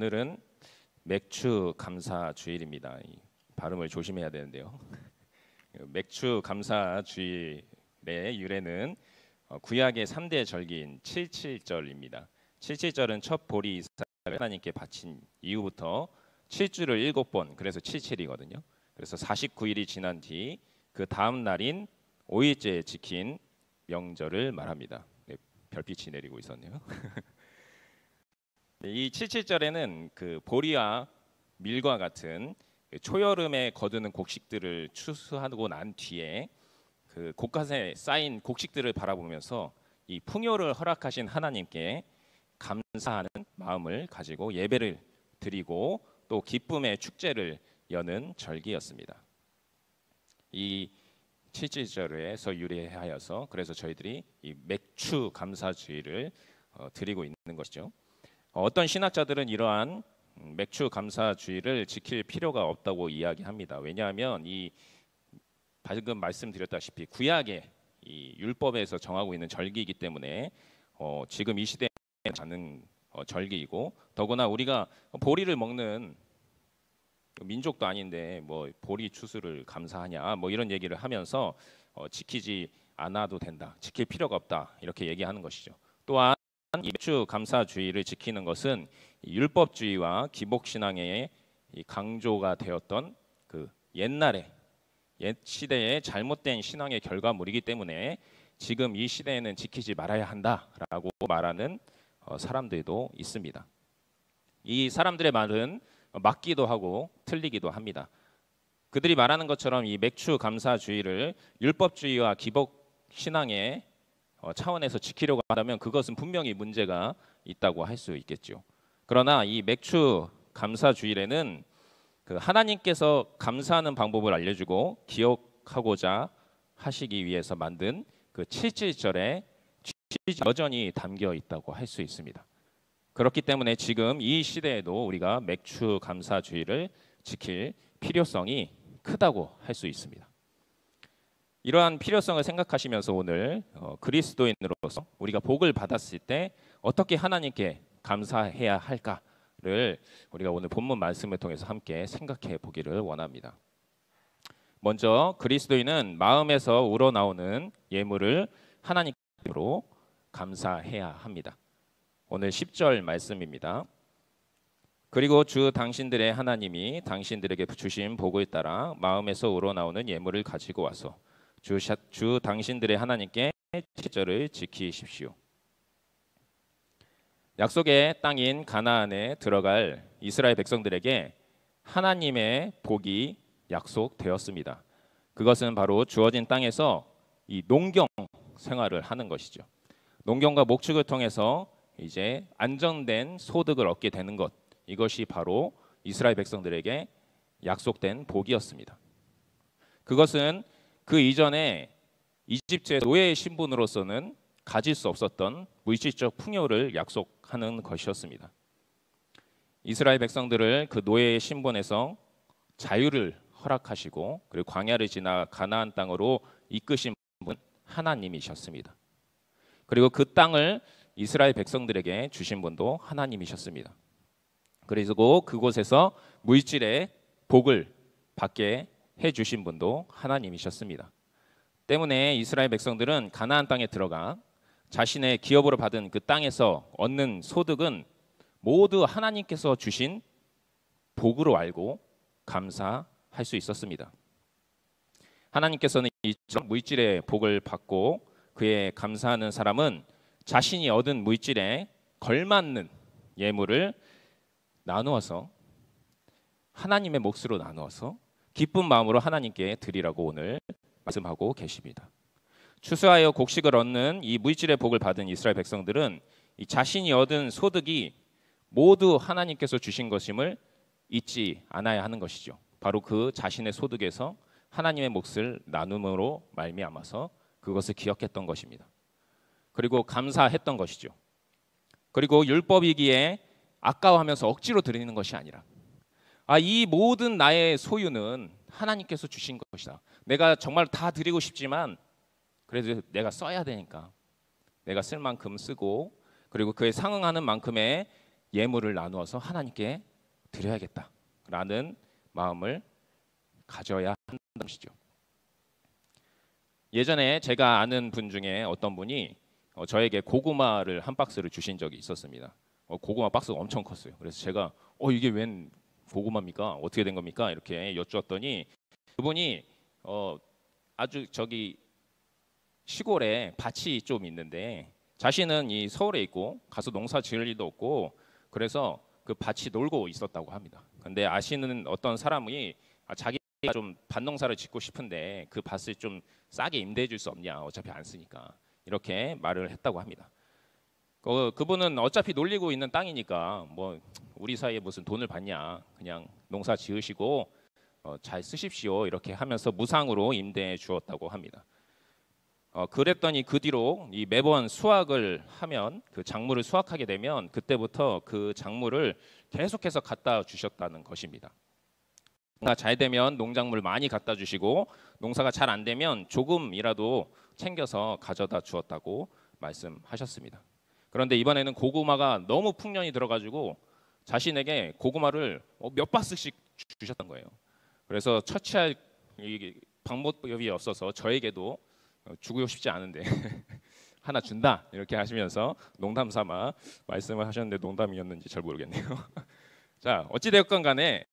오늘은 맥주 감사 주일입니다. 발음을 조심해야 되는데요. 맥주 감사 주일의 유래는 구약의 3대 절기인 칠칠절입니다. 칠칠절은 첫 보리 이삭을 하나님께 바친 이후부터 7주를 7번, 그래서 77이거든요. 그래서 49일이 지난 뒤 그 다음 날인 5일째에 지킨 명절을 말합니다. 네, 별빛이 내리고 있었네요. 이 칠칠절에는 그 보리와 밀과 같은 초여름에 거두는 곡식들을 추수하고 난 뒤에 그 곳간에 쌓인 곡식들을 바라보면서 이 풍요를 허락하신 하나님께 감사하는 마음을 가지고 예배를 드리고 또 기쁨의 축제를 여는 절기였습니다. 이 칠칠절에서 유래하여서 그래서 저희들이 이 맥주 감사주의를 드리고 있는 것이죠. 어떤 신학자들은 이러한 맥주 감사주의를 지킬 필요가 없다고 이야기합니다. 왜냐하면 이 방금 말씀드렸다시피 구약의 이 율법에서 정하고 있는 절기이기 때문에 지금 이 시대에 자는 절기이고, 더구나 우리가 보리를 먹는 민족도 아닌데 뭐 보리 추수를 감사하냐 뭐 이런 얘기를 하면서 지키지 않아도 된다, 지킬 필요가 없다 이렇게 얘기하는 것이죠. 또한 이 맥주 감사주의를 지키는 것은 율법주의와 기복신앙의 강조가 되었던 그 옛날에 옛 시대의 잘못된 신앙의 결과물이기 때문에 지금 이 시대에는 지키지 말아야 한다라고 말하는 사람들도 있습니다. 이 사람들의 말은 맞기도 하고 틀리기도 합니다. 그들이 말하는 것처럼 이 맥주 감사주의를 율법주의와 기복신앙의 차원에서 지키려고 한다면 그것은 분명히 문제가 있다고 할 수 있겠죠. 그러나 이 맥주 감사주일에는 그 하나님께서 감사하는 방법을 알려주고 기억하고자 하시기 위해서 만든 그 칠칠절에 여전히 담겨 있다고 할 수 있습니다. 그렇기 때문에 지금 이 시대에도 우리가 맥주 감사주의를 지킬 필요성이 크다고 할 수 있습니다. 이러한 필요성을 생각하시면서 오늘 그리스도인으로서 우리가 복을 받았을 때 어떻게 하나님께 감사해야 할까를 우리가 오늘 본문 말씀을 통해서 함께 생각해 보기를 원합니다. 먼저 그리스도인은 마음에서 우러나오는 예물을 하나님께로 감사해야 합니다. 오늘 10절 말씀입니다. 그리고 주 당신들의 하나님이 당신들에게 주신 복을 따라 마음에서 우러나오는 예물을 가지고 와서 주 당신들의 하나님께 칠절을 지키십시오. 약속의 땅인 가나안에 들어갈 이스라엘 백성들에게 하나님의 복이 약속되었습니다. 그것은 바로 주어진 땅에서 이 농경 생활을 하는 것이죠. 농경과 목축을 통해서 이제 안정된 소득을 얻게 되는 것, 이것이 바로 이스라엘 백성들에게 약속된 복이었습니다. 그것은 그 이전에 이집트의 노예의 신분으로서는 가질 수 없었던 물질적 풍요를 약속하는 것이었습니다. 이스라엘 백성들을 그 노예의 신분에서 자유를 허락하시고 그리고 광야를 지나 가나안 땅으로 이끄신 분 하나님이셨습니다. 그리고 그 땅을 이스라엘 백성들에게 주신 분도 하나님이셨습니다. 그리고 그곳에서 물질의 복을 받게 해주신 분도 하나님이셨습니다. 때문에 이스라엘 백성들은 가나안 땅에 들어가 자신의 기업으로 받은 그 땅에서 얻는 소득은 모두 하나님께서 주신 복으로 알고 감사할 수 있었습니다. 하나님께서는 이 물질의 복을 받고 그에 감사하는 사람은 자신이 얻은 물질에 걸맞는 예물을 나누어서 하나님의 몫으로 나누어서 기쁜 마음으로 하나님께 드리라고 오늘 말씀하고 계십니다. 추수하여 곡식을 얻는 이 물질의 복을 받은 이스라엘 백성들은 이 자신이 얻은 소득이 모두 하나님께서 주신 것임을 잊지 않아야 하는 것이죠. 바로 그 자신의 소득에서 하나님의 몫을 나눔으로 말미암아서 그것을 기억했던 것입니다. 그리고 감사했던 것이죠. 그리고 율법이기에 아까워하면서 억지로 드리는 것이 아니라 이 모든 나의 소유는 하나님께서 주신 것이다. 내가 정말 다 드리고 싶지만 그래도 내가 써야 되니까 내가 쓸 만큼 쓰고 그리고 그에 상응하는 만큼의 예물을 나누어서 하나님께 드려야겠다라는 마음을 가져야 한다는 것이죠. 예전에 제가 아는 분 중에 어떤 분이 저에게 고구마를 한 박스를 주신 적이 있었습니다. 고구마 박스가 엄청 컸어요. 그래서 제가 이게 웬 고구마입니까? 어떻게 된 겁니까? 이렇게 여쭈었더니 그분이 아주 저기 시골에 밭이 좀 있는데 자신은 이 서울에 있고 가서 농사 지을 일도 없고 그래서 그 밭이 놀고 있었다고 합니다. 근데 아시는 어떤 사람이 자기가 좀 밭농사를 짓고 싶은데 그 밭을 좀 싸게 임대해 줄 수 없냐, 어차피 안 쓰니까, 이렇게 말을 했다고 합니다. 그분은 어차피 놀리고 있는 땅이니까 뭐 우리 사이에 무슨 돈을 받냐, 그냥 농사 지으시고 잘 쓰십시오, 이렇게 하면서 무상으로 임대해 주었다고 합니다. 그랬더니 그 뒤로 이 매번 수확을 하면, 그 작물을 수확하게 되면 그때부터 그 작물을 계속해서 갖다 주셨다는 것입니다. 농사가 잘 되면 농작물 많이 갖다 주시고, 농사가 잘 안 되면 조금이라도 챙겨서 가져다 주었다고 말씀하셨습니다. 그런데 이번에는 고구마가 너무 풍년이 들어가지고 자신에게 고구마를 몇 박스씩 주셨던 거예요. 그래서 처치할 방법이 없어서 저에게도 주고 싶지 않은데 하나 준다, 이렇게 하시면서 농담 삼아 말씀을 하셨는데 농담이었는지 잘 모르겠네요. 자, 어찌 되었건 간에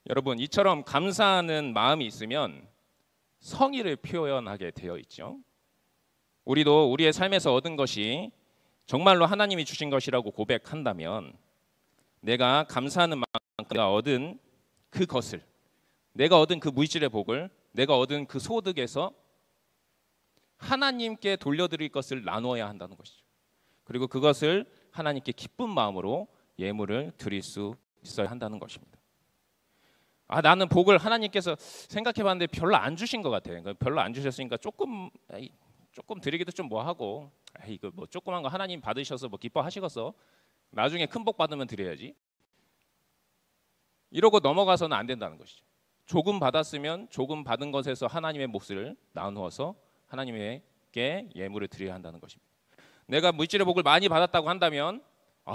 여러분, 이처럼 감사하는 마음이 있으면 성의를 표현하게 되어 있죠. 우리도 우리의 삶에서 얻은 것이 정말로 하나님이 주신 것이라고 고백한다면, 내가 감사하는 만큼 내가 얻은 그것을, 내가 얻은 그 물질의 복을, 내가 얻은 그 소득에서 하나님께 돌려드릴 것을 나누어야 한다는 것이죠. 그리고 그것을 하나님께 기쁜 마음으로 예물을 드릴 수 있어야 한다는 것입니다. 나는 복을 하나님께서 생각해봤는데 별로 안 주신 것 같아. 별로 안 주셨으니까 조금 드리기도 좀 뭐하고, 이거 뭐 조그만 거 하나님 받으셔서 뭐 기뻐하시겠어, 나중에 큰 복 받으면 드려야지, 이러고 넘어가서는 안 된다는 것이죠. 조금 받았으면 조금 받은 것에서 하나님의 몫을 나누어서 하나님께 예물을 드려야 한다는 것입니다. 내가 물질의 복을 많이 받았다고 한다면,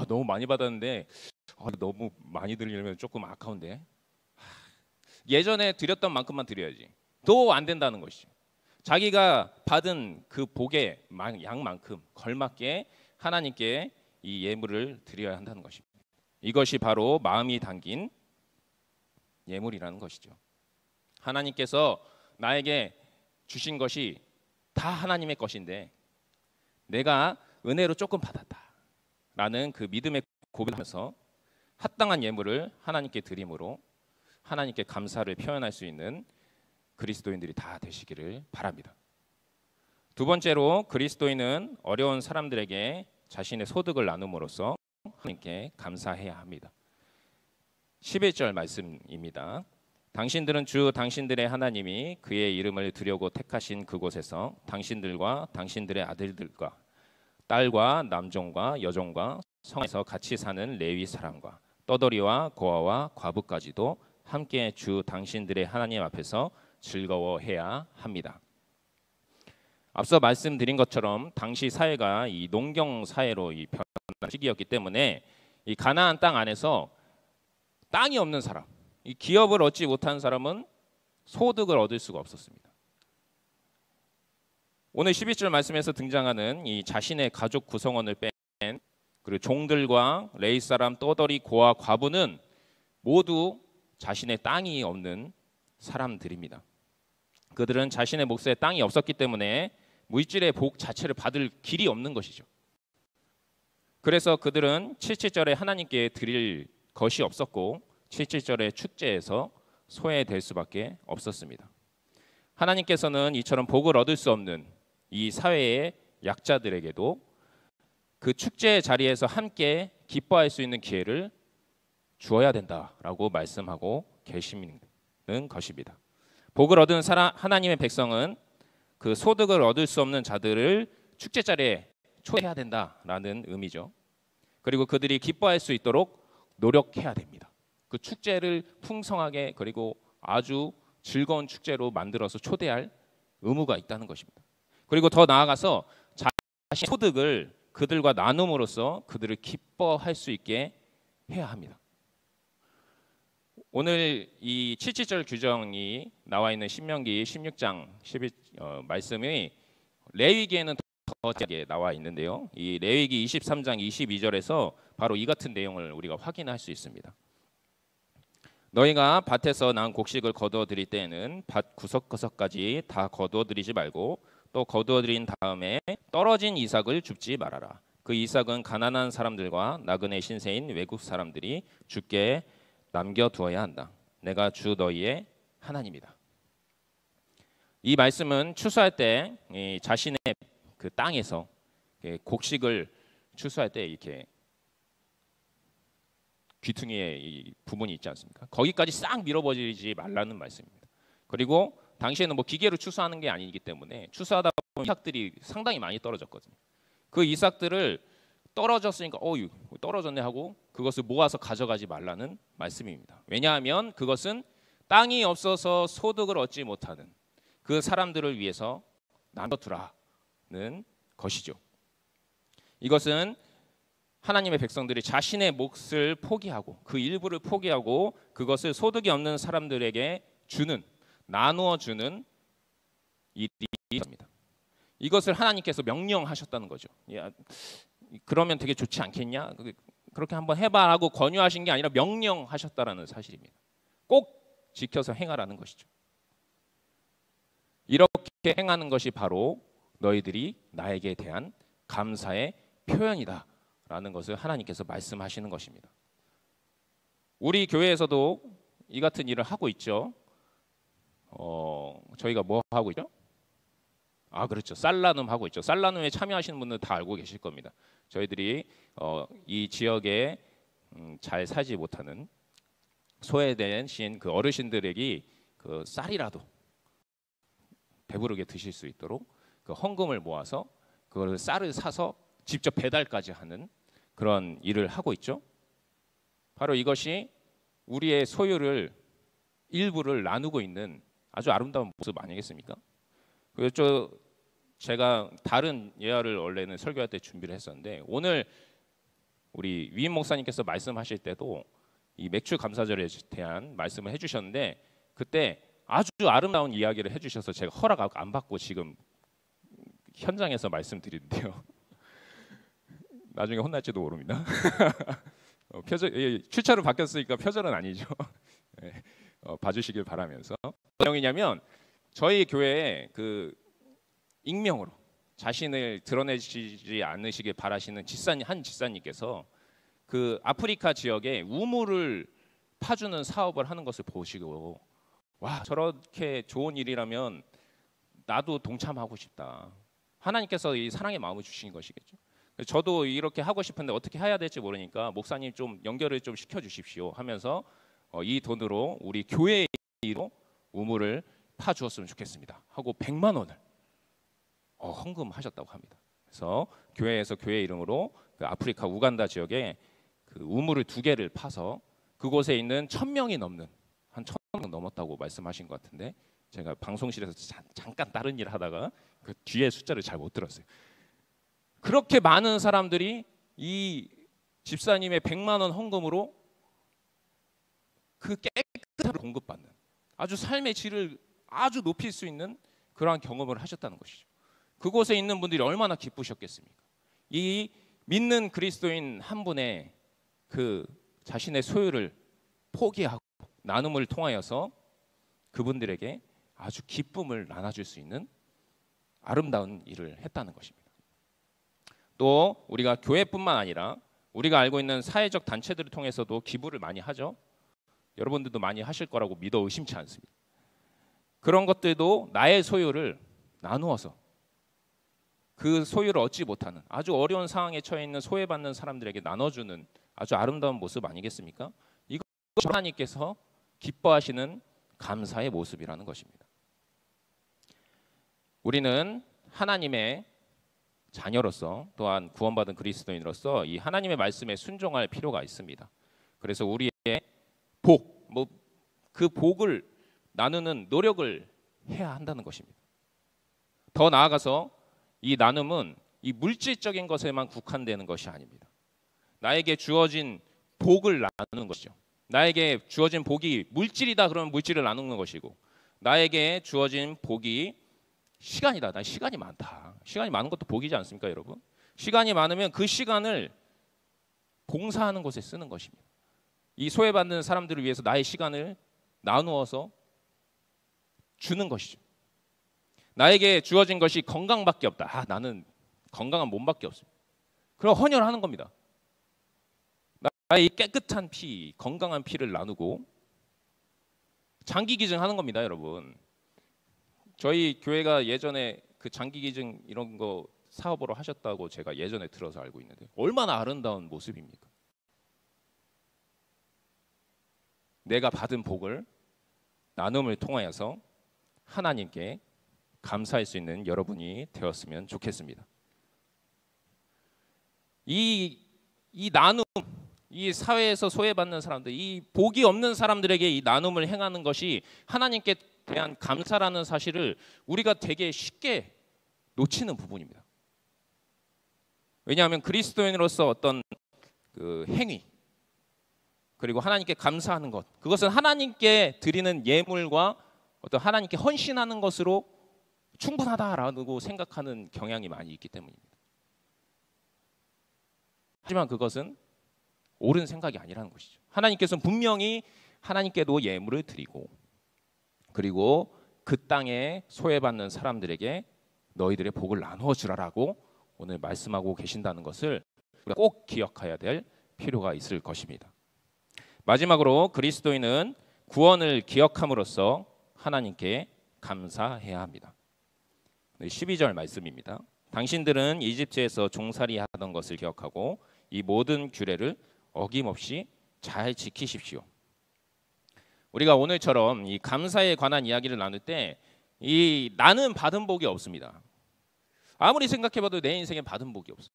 너무 많이 받았는데 너무 많이 드리려면 조금 아까운데, 예전에 드렸던 만큼만 드려야지, 또 안 된다는 것이죠. 자기가 받은 그 복의 양만큼 걸맞게 하나님께 이 예물을 드려야 한다는 것입니다. 이것이 바로 마음이 담긴 예물이라는 것이죠. 하나님께서 나에게 주신 것이 다 하나님의 것인데 내가 은혜로 조금 받았다라는 그 믿음의 고백하면서 합당한 예물을 하나님께 드림으로 하나님께 감사를 표현할 수 있는 그리스도인들이 다 되시기를 바랍니다. 두 번째로, 그리스도인은 어려운 사람들에게 자신의 소득을 나눔으로써 하나님께 감사해야 합니다. 11절 말씀입니다. 당신들은 주 당신들의 하나님이 그의 이름을 드려고 택하신 그곳에서 당신들과 당신들의 아들들과 딸과 남종과 여종과 성에서 같이 사는 레위 사람과 떠돌이와 고아와 과부까지도 함께 주 당신들의 하나님 앞에서 즐거워해야 합니다. 앞서 말씀드린 것처럼 당시 사회가 이 농경 사회로 변한 시기였기 때문에 이 가나안 땅 안에서 땅이 없는 사람, 이 기업을 얻지 못한 사람은 소득을 얻을 수가 없었습니다. 오늘 11절 말씀에서 등장하는 이 자신의 가족 구성원을 뺀 그리고 종들과 레위 사람, 떠돌이, 고아, 과부는 모두 자신의 땅이 없는 사람들입니다. 그들은 자신의 몫에 땅이 없었기 때문에 물질의 복 자체를 받을 길이 없는 것이죠. 그래서 그들은 77절에 하나님께 드릴 것이 없었고 77절의 축제에서 소외될 수밖에 없었습니다. 하나님께서는 이처럼 복을 얻을 수 없는 이 사회의 약자들에게도 그 축제의 자리에서 함께 기뻐할 수 있는 기회를 주어야 된다라고 말씀하고 계시는 것입니다. 복을 얻은 하나님의 백성은 그 소득을 얻을 수 없는 자들을 축제 자리에 초대해야 된다라는 의미죠. 그리고 그들이 기뻐할 수 있도록 노력해야 됩니다. 그 축제를 풍성하게 그리고 아주 즐거운 축제로 만들어서 초대할 의무가 있다는 것입니다. 그리고 더 나아가서 자신의 소득을 그들과 나눔으로써 그들을 기뻐할 수 있게 해야 합니다. 오늘 이 77절 규정이 나와 있는 신명기 16장 11 말씀이 레위기에는 더 자세하게 나와 있는데요. 이 레위기 23장 22절에서 바로 이 같은 내용을 우리가 확인할 수 있습니다. 너희가 밭에서 난 곡식을 거두어 드릴 때에는 밭 구석구석까지 다 거두어 드리지 말고 또 거두어 드린 다음에 떨어진 이삭을 줍지 말아라. 그 이삭은 가난한 사람들과 나그네 신세인 외국 사람들이 주께 남겨두어야 한다. 내가 주 너희의 하나님이다. 이 말씀은 추수할 때 자신의 그 땅에서 곡식을 추수할 때 이렇게 귀퉁이에 이 부분이 있지 않습니까? 거기까지 싹 밀어버리지 말라는 말씀입니다. 그리고 당시에는 뭐 기계로 추수하는 게 아니기 때문에 추수하다 보면 이삭들이 상당히 많이 떨어졌거든요. 그 이삭들을 떨어졌으니까 떨어졌네 하고 그것을 모아서 가져가지 말라는 말씀입니다. 왜냐하면 그것은 땅이 없어서 소득을 얻지 못하는 그 사람들을 위해서 나눠두라는 것이죠. 이것은 하나님의 백성들이 자신의 몫을 포기하고 그 일부를 포기하고 그것을 소득이 없는 사람들에게 주는, 나누어 주는 일입니다. 이것을 하나님께서 명령하셨다는 거죠. 야, 그러면 되게 좋지 않겠냐? 그렇게 한번 해봐 하고 권유하신 게 아니라 명령하셨다라는 사실입니다. 꼭 지켜서 행하라는 것이죠. 이렇게 행하는 것이 바로 너희들이 나에게 대한 감사의 표현이다 라는 것을 하나님께서 말씀하시는 것입니다. 우리 교회에서도 이 같은 일을 하고 있죠. 저희가 뭐 하고 있죠? 그렇죠. 쌀나눔 하고 있죠. 쌀나눔에 참여하시는 분들 다 알고 계실 겁니다. 저희들이 이 지역에 잘 살지 못하는 소외되신 그 어르신들에게 그 쌀이라도 배부르게 드실 수 있도록 그 헌금을 모아서 그걸 쌀을 사서 직접 배달까지 하는 그런 일을 하고 있죠. 바로 이것이 우리의 소유를 일부를 나누고 있는 아주 아름다운 모습 아니겠습니까? 그래서 제가 다른 예화를 원래는 설교할 때 준비를 했었는데 오늘 우리 위임 목사님께서 말씀하실 때도 이 맥주 감사절에 대한 말씀을 해주셨는데 그때 아주 아름다운 이야기를 해주셔서 제가 허락 안 받고 지금 현장에서 말씀드리는데요. 나중에 혼날지도 모릅니다. 표절 출처로 바뀌었으니까 표절은 아니죠. 네, 봐주시길 바라면서 내용이냐면 저희 교회에 그 익명으로 자신을 드러내지 않으시길 바라시는 한 집사님께서 그 아프리카 지역에 우물을 파주는 사업을 하는 것을 보시고 와 저렇게 좋은 일이라면 나도 동참하고 싶다. 하나님께서 이 사랑의 마음을 주신 것이겠죠. 저도 이렇게 하고 싶은데 어떻게 해야 될지 모르니까 목사님 좀 연결을 좀 시켜주십시오 하면서 이 돈으로 우리 교회로 우물을 파주었으면 좋겠습니다 하고 100만 원을 헌금하셨다고 합니다. 그래서 교회에서 교회 이름으로 그 아프리카 우간다 지역에 그 우물을 2개를 파서 그곳에 있는 1000명이 넘는 한 1000명 넘었다고 말씀하신 것 같은데 제가 방송실에서 잠깐 다른 일 하다가 그 뒤에 숫자를 잘 못 들었어요. 그렇게 많은 사람들이 이 집사님의 100만 원 헌금으로 그 깨끗한 공급받는 아주 삶의 질을 아주 높일 수 있는 그러한 경험을 하셨다는 것이죠. 그곳에 있는 분들이 얼마나 기쁘셨겠습니까? 이 믿는 그리스도인 한 분의 그 자신의 소유를 포기하고 나눔을 통하여서 그분들에게 아주 기쁨을 나눠줄 수 있는 아름다운 일을 했다는 것입니다. 또 우리가 교회뿐만 아니라 우리가 알고 있는 사회적 단체들을 통해서도 기부를 많이 하죠. 여러분들도 많이 하실 거라고 믿어 의심치 않습니다. 그런 것들도 나의 소유를 나누어서 그 소유를 얻지 못하는 아주 어려운 상황에 처해 있는 소외받는 사람들에게 나눠주는 아주 아름다운 모습 아니겠습니까? 이것이 하나님께서 기뻐하시는 감사의 모습이라는 것입니다. 우리는 하나님의 자녀로서 또한 구원받은 그리스도인으로서 이 하나님의 말씀에 순종할 필요가 있습니다. 그래서 우리의 그 복을 나누는 노력을 해야 한다는 것입니다. 더 나아가서 이 나눔은 이 물질적인 것에만 국한되는 것이 아닙니다. 나에게 주어진 복을 나누는 것이죠. 나에게 주어진 복이 물질이다 그러면 물질을 나누는 것이고, 나에게 주어진 복이 시간이다. 나 시간이 많다. 시간이 많은 것도 복이지 않습니까, 여러분? 시간이 많으면 그 시간을 봉사하는 곳에 쓰는 것입니다. 이 소외받는 사람들을 위해서 나의 시간을 나누어서 주는 것이죠. 나에게 주어진 것이 건강밖에 없다. 나는 건강한 몸밖에 없습니다. 그럼 헌혈하는 겁니다. 나의 깨끗한 피, 건강한 피를 나누고 장기 기증하는 겁니다, 여러분. 저희 교회가 예전에 그 장기 기증 이런 거 사업으로 하셨다고 제가 예전에 들어서 알고 있는데 얼마나 아름다운 모습입니까? 내가 받은 복을 나눔을 통하여서 하나님께 감사할 수 있는 여러분이 되었으면 좋겠습니다. 이 나눔, 이 사회에서 소외받는 사람들, 이 복이 없는 사람들에게 이 나눔을 행하는 것이 하나님께 대한 감사라는 사실을 우리가 되게 쉽게 놓치는 부분입니다. 왜냐하면 그리스도인으로서 어떤 그 행위, 그리고 하나님께 감사하는 것, 그것은 하나님께 드리는 예물과 어떤 하나님께 헌신하는 것으로 충분하다라고 생각하는 경향이 많이 있기 때문입니다. 하지만 그것은 옳은 생각이 아니라는 것이죠. 하나님께서는 분명히 하나님께도 예물을 드리고, 그리고 그 땅에 소외받는 사람들에게 너희들의 복을 나누어 주라라고 오늘 말씀하고 계신다는 것을 우리가 꼭 기억해야 될 필요가 있을 것입니다. 마지막으로 그리스도인은 구원을 기억함으로써 하나님께 감사해야 합니다. 12절 말씀입니다. 당신들은 이집트에서 종살이 하던 것을 기억하고 이 모든 규례를 어김없이 잘 지키십시오. 우리가 오늘처럼 이 감사에 관한 이야기를 나눌 때 이 나는 받은 복이 없습니다. 아무리 생각해봐도 내 인생에 받은 복이 없어요.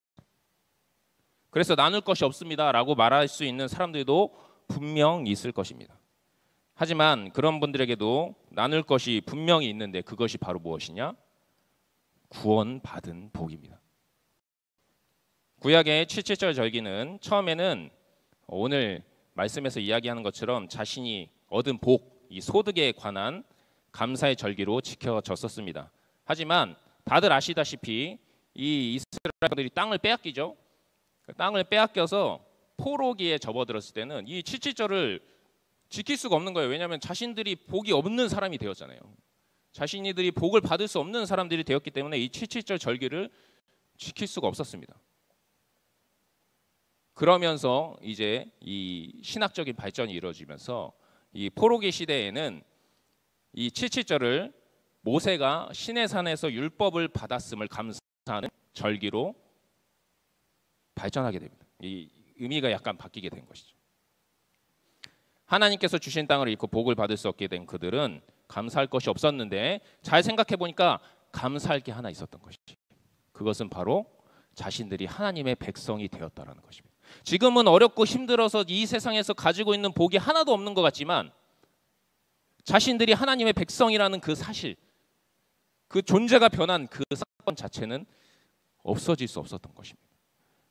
그래서 나눌 것이 없습니다라고 말할 수 있는 사람들도 분명 있을 것입니다. 하지만 그런 분들에게도 나눌 것이 분명히 있는데 그것이 바로 무엇이냐? 구원받은 복입니다. 구약의 77절 절기는 처음에는 오늘 말씀에서 이야기하는 것처럼 자신이 얻은 복, 이 소득에 관한 감사의 절기로 지켜졌었습니다. 하지만 다들 아시다시피 이 이스라엘들이 땅을 빼앗기죠. 땅을 빼앗겨서 포로기에 접어들었을 때는 이 77절을 지킬 수가 없는 거예요. 왜냐하면 자신들이 복이 없는 사람이 되었잖아요. 자신들이 복을 받을 수 없는 사람들이 되었기 때문에 이 77절 절기를 지킬 수가 없었습니다. 그러면서 이제 이 신학적인 발전이 이루어지면서 이 포로기 시대에는 이 77절을 모세가 시내산에서 율법을 받았음을 감사하는 절기로 발전하게 됩니다. 이 의미가 약간 바뀌게 된 것이죠. 하나님께서 주신 땅을 잃고 복을 받을 수 없게 된 그들은 감사할 것이 없었는데 잘 생각해 보니까 감사할 게 하나 있었던 것이지. 그것은 바로 자신들이 하나님의 백성이 되었다라는 것입니다. 지금은 어렵고 힘들어서 이 세상에서 가지고 있는 복이 하나도 없는 것 같지만 자신들이 하나님의 백성이라는 그 사실, 그 존재가 변한 그 사건 자체는 없어질 수 없었던 것입니다.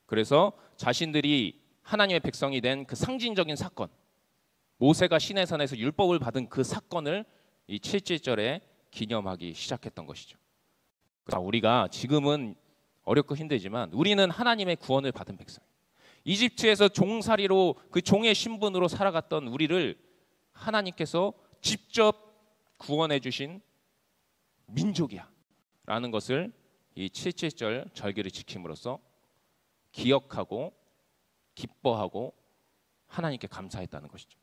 그래서 자신들이 하나님의 백성이 된 그 상징적인 사건, 모세가 시내산에서 율법을 받은 그 사건을 이 77절에 기념하기 시작했던 것이죠. 그래서 우리가 지금은 어렵고 힘들지만 우리는 하나님의 구원을 받은 백성, 이집트에서 종살이로 그 종의 신분으로 살아갔던 우리를 하나님께서 직접 구원해 주신 민족이야 라는 것을 이 77절 절기를 지킴으로써 기억하고 기뻐하고 하나님께 감사했다는 것이죠.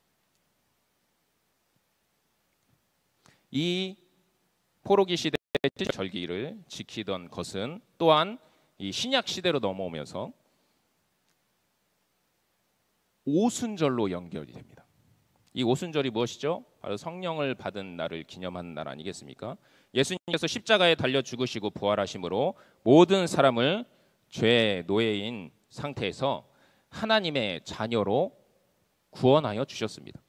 이 포로기 시대의 절기를 지키던 것은 또한 이 신약 시대로 넘어오면서 오순절로 연결이 됩니다. 이 오순절이 무엇이죠? 바로 성령을 받은 날을 기념하는 날 아니겠습니까? 예수님께서 십자가에 달려 죽으시고 부활하심으로 모든 사람을 죄의 노예인 상태에서 하나님의 자녀로 구원하여 주셨습니다.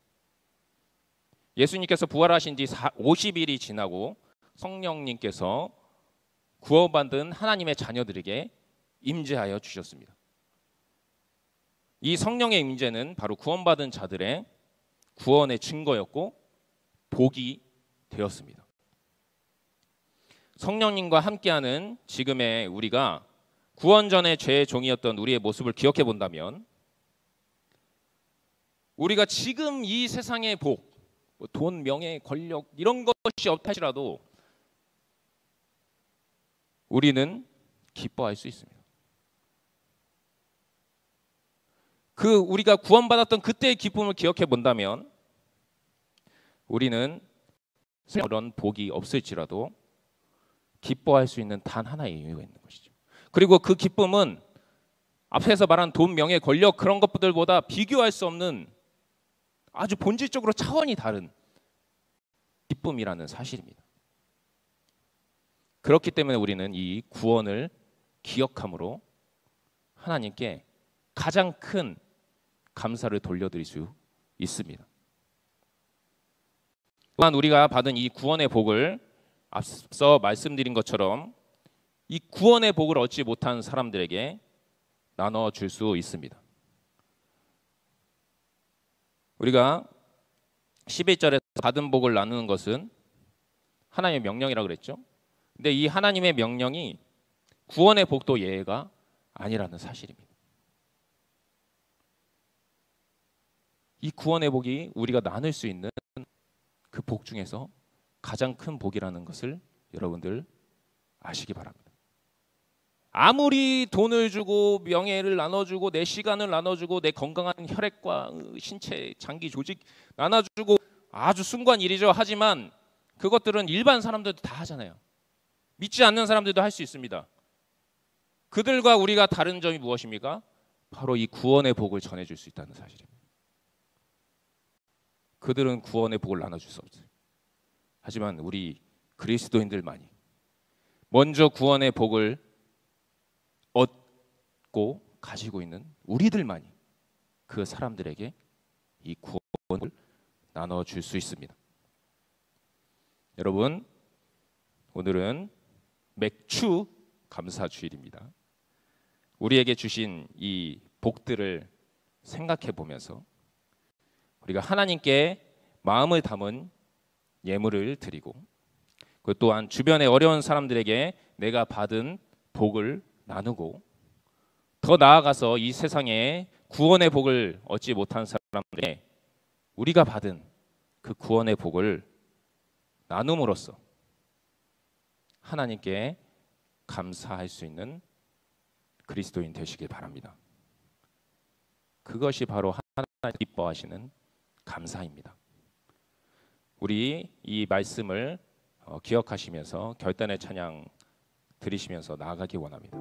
예수님께서 부활하신 지 50일이 지나고 성령님께서 구원받은 하나님의 자녀들에게 임재하여 주셨습니다. 이 성령의 임재는 바로 구원받은 자들의 구원의 증거였고 복이 되었습니다. 성령님과 함께하는 지금의 우리가 구원 전에 죄의 종이었던 우리의 모습을 기억해 본다면 우리가 지금 이 세상의 복, 돈, 명예, 권력 이런 것이 없다 할지라도 우리는 기뻐할 수 있습니다. 그 우리가 구원받았던 그때의 기쁨을 기억해 본다면 우리는 그런 복이 없을지라도 기뻐할 수 있는 단 하나의 이유가 있는 것이죠. 그리고 그 기쁨은 앞에서 말한 돈, 명예, 권력 그런 것들보다 비교할 수 없는 아주 본질적으로 차원이 다른 기쁨이라는 사실입니다. 그렇기 때문에 우리는 이 구원을 기억함으로 하나님께 가장 큰 감사를 돌려드릴 수 있습니다. 또한 우리가 받은 이 구원의 복을 앞서 말씀드린 것처럼 이 구원의 복을 얻지 못한 사람들에게 나눠줄 수 있습니다. 우리가 11절에서 받은 복을 나누는 것은 하나님의 명령이라고 그랬죠. 근데 이 하나님의 명령이 구원의 복도 예외가 아니라는 사실입니다. 이 구원의 복이 우리가 나눌 수 있는 그 복 중에서 가장 큰 복이라는 것을 여러분들 아시기 바랍니다. 아무리 돈을 주고 명예를 나눠주고 내 시간을 나눠주고 내 건강한 혈액과 신체 장기 조직 나눠주고 아주 숭고한 일이죠. 하지만 그것들은 일반 사람들도 다 하잖아요. 믿지 않는 사람들도 할 수 있습니다. 그들과 우리가 다른 점이 무엇입니까? 바로 이 구원의 복을 전해줄 수 있다는 사실입니다. 그들은 구원의 복을 나눠줄 수 없어요. 하지만 우리 그리스도인들만이 먼저 구원의 복을 얻고 가지고 있는 우리들만이 그 사람들에게 이 구원을 나눠줄 수 있습니다. 여러분, 오늘은 맥주 감사 주일입니다. 우리에게 주신 이 복들을 생각해 보면서 우리가 하나님께 마음을 담은 예물을 드리고 그 또한 주변의 어려운 사람들에게 내가 받은 복을 나누고 더 나아가서 이 세상에 구원의 복을 얻지 못한 사람들에게 우리가 받은 그 구원의 복을 나눔으로써 하나님께 감사할 수 있는 그리스도인 되시길 바랍니다. 그것이 바로 하나님 기뻐하시는 감사입니다. 우리 이 말씀을 기억하시면서 결단의 찬양 드리시면서 나아가기 원합니다.